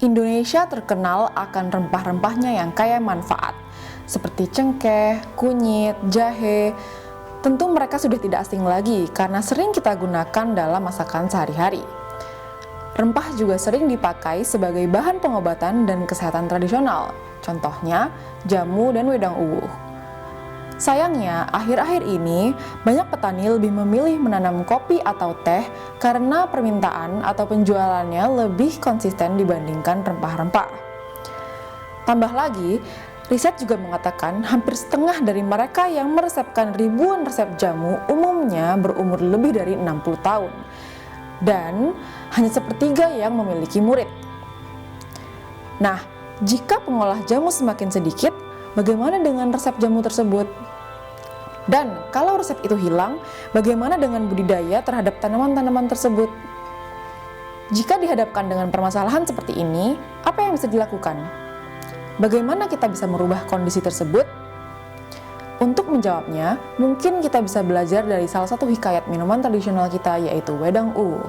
Indonesia terkenal akan rempah-rempahnya yang kaya manfaat, seperti cengkeh, kunyit, jahe. Tentu mereka sudah tidak asing lagi karena sering kita gunakan dalam masakan sehari-hari. Rempah juga sering dipakai sebagai bahan pengobatan dan kesehatan tradisional, contohnya jamu dan wedang uwuh. Sayangnya, akhir-akhir ini banyak petani lebih memilih menanam kopi atau teh karena permintaan atau penjualannya lebih konsisten dibandingkan rempah-rempah. Tambah lagi, riset juga mengatakan hampir setengah dari mereka yang meresepkan ribuan resep jamu umumnya berumur lebih dari 60 tahun. Dan hanya sepertiga yang memiliki murid. Nah, jika pengolah jamu semakin sedikit, bagaimana dengan resep jamu tersebut? Dan kalau resep itu hilang, bagaimana dengan budidaya terhadap tanaman-tanaman tersebut? Jika dihadapkan dengan permasalahan seperti ini, apa yang bisa dilakukan? Bagaimana kita bisa merubah kondisi tersebut? Untuk menjawabnya, mungkin kita bisa belajar dari salah satu hikayat minuman tradisional kita, yaitu wedang uwuh.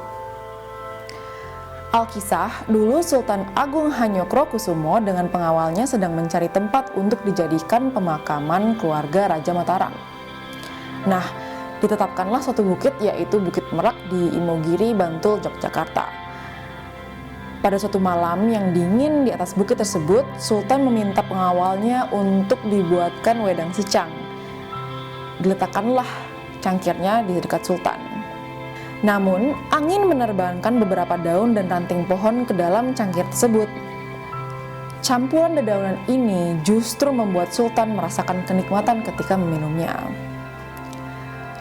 Alkisah, dulu Sultan Agung Hanyokrokusumo dengan pengawalnya sedang mencari tempat untuk dijadikan pemakaman keluarga Raja Mataram. Nah, ditetapkanlah suatu bukit, yaitu Bukit Merak di Imogiri, Bantul, Yogyakarta. Pada suatu malam yang dingin di atas bukit tersebut, Sultan meminta pengawalnya untuk dibuatkan wedang secang. Diletakkanlah cangkirnya di dekat Sultan. Namun, angin menerbangkan beberapa daun dan ranting pohon ke dalam cangkir tersebut. Campuran dedaunan ini justru membuat Sultan merasakan kenikmatan ketika meminumnya.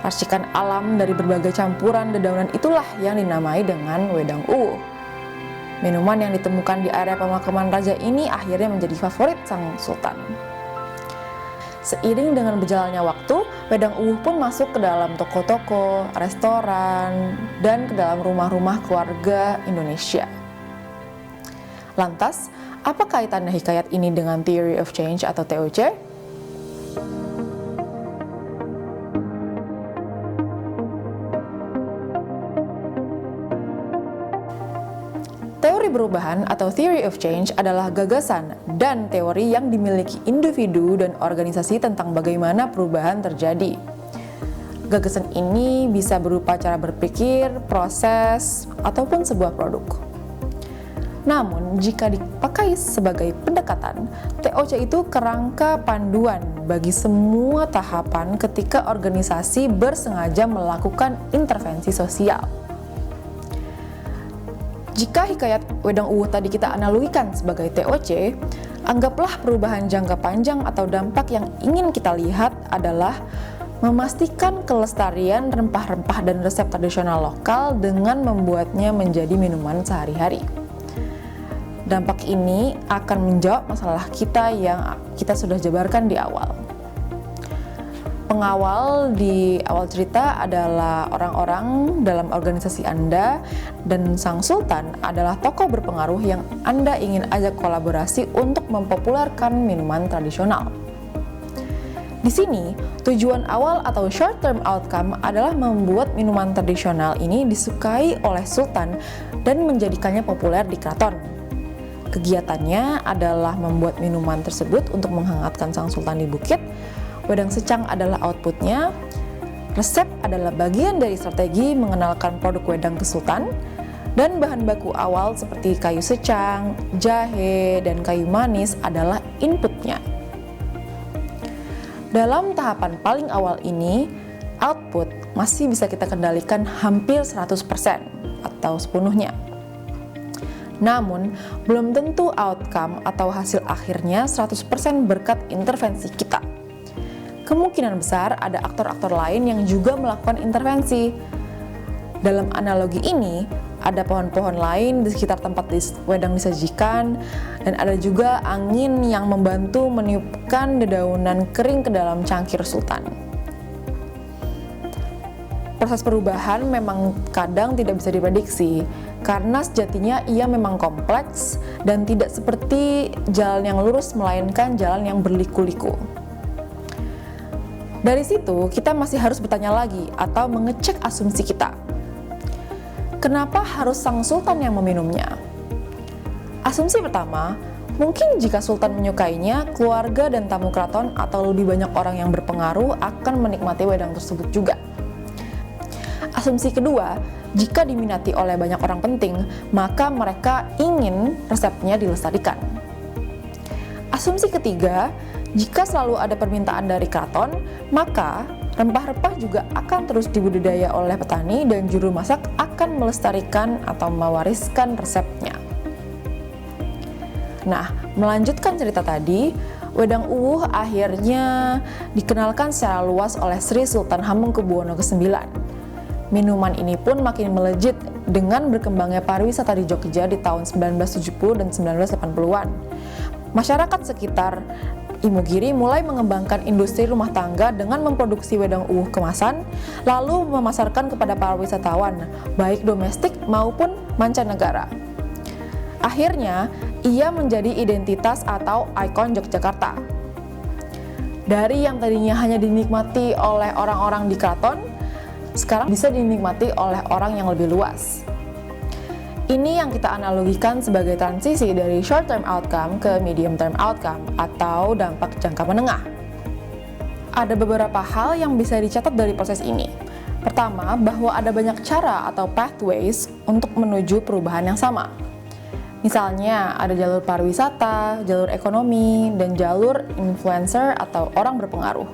Racikan alam dari berbagai campuran dedaunan itulah yang dinamai dengan wedang uwuh. Minuman yang ditemukan di area pemakaman raja ini akhirnya menjadi favorit sang sultan. Seiring dengan berjalannya waktu, wedang uwuh pun masuk ke dalam toko-toko, restoran, dan ke dalam rumah-rumah keluarga Indonesia. Lantas, apa kaitannya hikayat ini dengan Theory of Change atau TOC? Teori perubahan atau Theory of Change adalah gagasan dan teori yang dimiliki individu dan organisasi tentang bagaimana perubahan terjadi. Gagasan ini bisa berupa cara berpikir, proses, ataupun sebuah produk. Namun, jika dipakai sebagai pendekatan, TOC itu kerangka panduan bagi semua tahapan ketika organisasi bersengaja melakukan intervensi sosial. Jika hikayat wedang uwuh tadi kita analogikan sebagai TOC, anggaplah perubahan jangka panjang atau dampak yang ingin kita lihat adalah memastikan kelestarian rempah-rempah dan resep tradisional lokal dengan membuatnya menjadi minuman sehari-hari. Dampak ini akan menjawab masalah kita yang kita sudah jabarkan di awal. Pengawal di awal cerita adalah orang-orang dalam organisasi Anda, dan sang sultan adalah tokoh berpengaruh yang Anda ingin ajak kolaborasi untuk mempopulerkan minuman tradisional. Di sini, tujuan awal atau short term outcome adalah membuat minuman tradisional ini disukai oleh sultan dan menjadikannya populer di keraton. Kegiatannya adalah membuat minuman tersebut untuk menghangatkan sang sultan di bukit. Wedang secang adalah outputnya, resep adalah bagian dari strategi mengenalkan produk wedang ke sultan, dan bahan baku awal seperti kayu secang, jahe, dan kayu manis adalah inputnya. Dalam tahapan paling awal ini, output masih bisa kita kendalikan hampir 100% atau sepenuhnya. Namun, belum tentu outcome atau hasil akhirnya 100% berkat intervensi kita. Kemungkinan besar ada aktor-aktor lain yang juga melakukan intervensi. Dalam analogi ini, ada pohon-pohon lain di sekitar tempat wedang disajikan, dan ada juga angin yang membantu meniupkan dedaunan kering ke dalam cangkir sultan. Proses perubahan memang kadang tidak bisa diprediksi, karena sejatinya ia memang kompleks dan tidak seperti jalan yang lurus, melainkan jalan yang berliku-liku. Dari situ, kita masih harus bertanya lagi atau mengecek asumsi kita. Kenapa harus sang sultan yang meminumnya? Asumsi pertama, mungkin jika sultan menyukainya, keluarga dan tamu keraton atau lebih banyak orang yang berpengaruh akan menikmati wedang tersebut juga. Asumsi kedua, jika diminati oleh banyak orang penting, maka mereka ingin resepnya dilestarikan. Asumsi ketiga, jika selalu ada permintaan dari keraton, maka rempah-rempah juga akan terus dibudidaya oleh petani dan juru masak akan melestarikan atau mewariskan resepnya. Nah, melanjutkan cerita tadi, wedang uwuh akhirnya dikenalkan secara luas oleh Sri Sultan Hamengkubuwono ke-9. Minuman ini pun makin melejit dengan berkembangnya pariwisata di Jogja di tahun 1970 dan 1980-an. Masyarakat sekitar Imogiri mulai mengembangkan industri rumah tangga dengan memproduksi wedang uwuh kemasan, lalu memasarkan kepada para wisatawan, baik domestik maupun mancanegara. Akhirnya, ia menjadi identitas atau ikon Yogyakarta. Dari yang tadinya hanya dinikmati oleh orang-orang di keraton, sekarang bisa dinikmati oleh orang yang lebih luas. Ini yang kita analogikan sebagai transisi dari short term outcome ke medium term outcome atau dampak jangka menengah. Ada beberapa hal yang bisa dicatat dari proses ini. Pertama, bahwa ada banyak cara atau pathways untuk menuju perubahan yang sama. Misalnya, ada jalur pariwisata, jalur ekonomi, dan jalur influencer atau orang berpengaruh.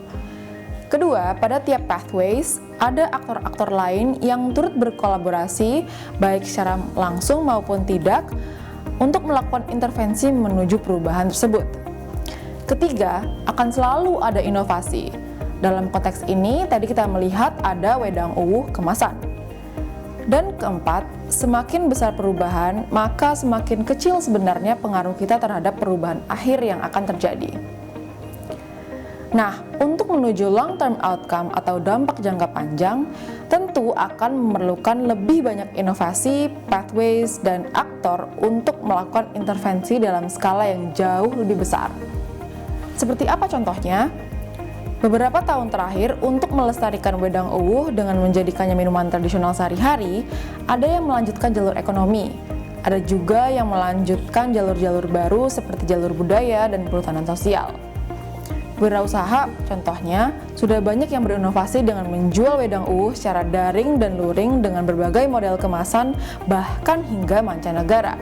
Kedua, pada tiap pathways, ada aktor-aktor lain yang turut berkolaborasi, baik secara langsung maupun tidak, untuk melakukan intervensi menuju perubahan tersebut. Ketiga, akan selalu ada inovasi. Dalam konteks ini, tadi kita melihat ada wedang uwuh kemasan. Dan keempat, semakin besar perubahan, maka semakin kecil sebenarnya pengaruh kita terhadap perubahan akhir yang akan terjadi. Nah, untuk menuju long-term outcome atau dampak jangka panjang, tentu akan memerlukan lebih banyak inovasi, pathways, dan aktor untuk melakukan intervensi dalam skala yang jauh lebih besar. Seperti apa contohnya? Beberapa tahun terakhir, untuk melestarikan wedang uwuh dengan menjadikannya minuman tradisional sehari-hari, ada yang melanjutkan jalur ekonomi. Ada juga yang melanjutkan jalur-jalur baru seperti jalur budaya dan perhutanan sosial. Wirausaha, contohnya, sudah banyak yang berinovasi dengan menjual wedang uwuh secara daring dan luring dengan berbagai model kemasan, bahkan hingga mancanegara.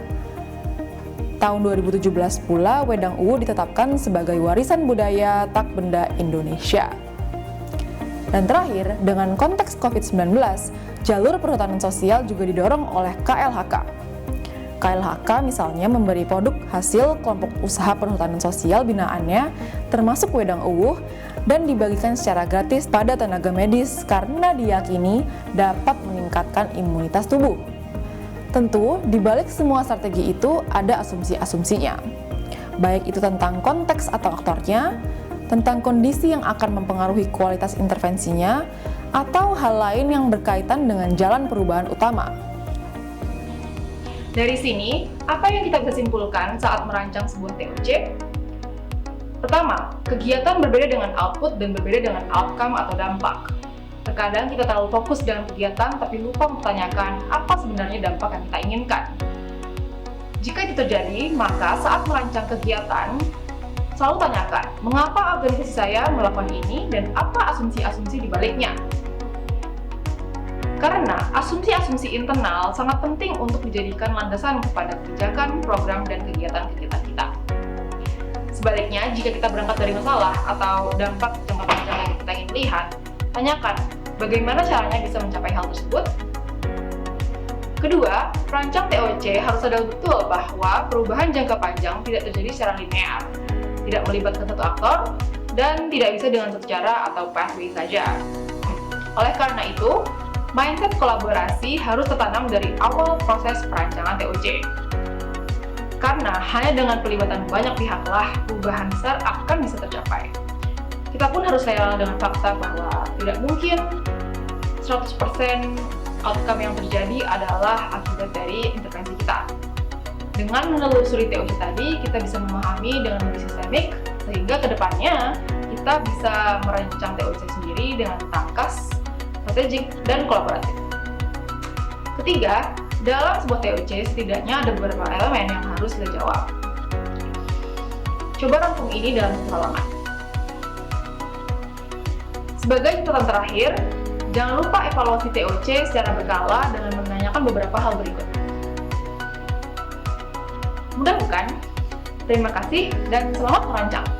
Tahun 2017 pula, wedang uwuh ditetapkan sebagai warisan budaya tak benda Indonesia. Dan terakhir, dengan konteks COVID-19, jalur perhutanan sosial juga didorong oleh KLHK. KLHK misalnya memberi produk hasil kelompok usaha perhutanan sosial binaannya, termasuk wedang uwuh, dan dibagikan secara gratis pada tenaga medis karena diyakini dapat meningkatkan imunitas tubuh. Tentu, di balik semua strategi itu ada asumsi-asumsinya. Baik itu tentang konteks atau aktornya, tentang kondisi yang akan mempengaruhi kualitas intervensinya, atau hal lain yang berkaitan dengan jalan perubahan utama. Dari sini, apa yang kita bisa simpulkan saat merancang sebuah TOC? Pertama, kegiatan berbeda dengan output dan berbeda dengan outcome atau dampak. Terkadang kita terlalu fokus dalam kegiatan tapi lupa mempertanyakan apa sebenarnya dampak yang kita inginkan. Jika itu terjadi, maka saat merancang kegiatan, selalu tanyakan mengapa organisasi saya melakukan ini dan apa asumsi-asumsi di baliknya. Karena asumsi-asumsi internal sangat penting untuk dijadikan landasan kepada kebijakan, program, dan kegiatan-kegiatan kita. Sebaliknya, jika kita berangkat dari masalah atau dampak jangka panjang yang kita ingin lihat, tanyakan bagaimana caranya bisa mencapai hal tersebut. Kedua, perancang TOC harus sadar betul bahwa perubahan jangka panjang tidak terjadi secara linear, tidak melibatkan satu aktor, dan tidak bisa dengan satu cara atau pathway saja. Oleh karena itu, mindset kolaborasi harus tertanam dari awal proses perancangan TOC. Karena hanya dengan pelibatan banyak pihaklah perubahan besar akan bisa tercapai. Kita pun harus rela dengan fakta bahwa tidak mungkin 100% outcome yang terjadi adalah akibat dari intervensi kita. Dengan menelusuri TOC tadi, kita bisa memahami dengan lebih sistemik, sehingga kedepannya kita bisa merancang TOC sendiri dengan tangkas, strategik, dan kolaboratif. Ketiga, Dalam sebuah TOC, setidaknya ada beberapa elemen yang harus kita jawab. Coba rangkum ini dalam satu halaman. Sebagai catatan terakhir, jangan lupa evaluasi TOC secara berkala dengan menanyakan beberapa hal berikut. Mudah bukan? Terima kasih dan selamat merancang!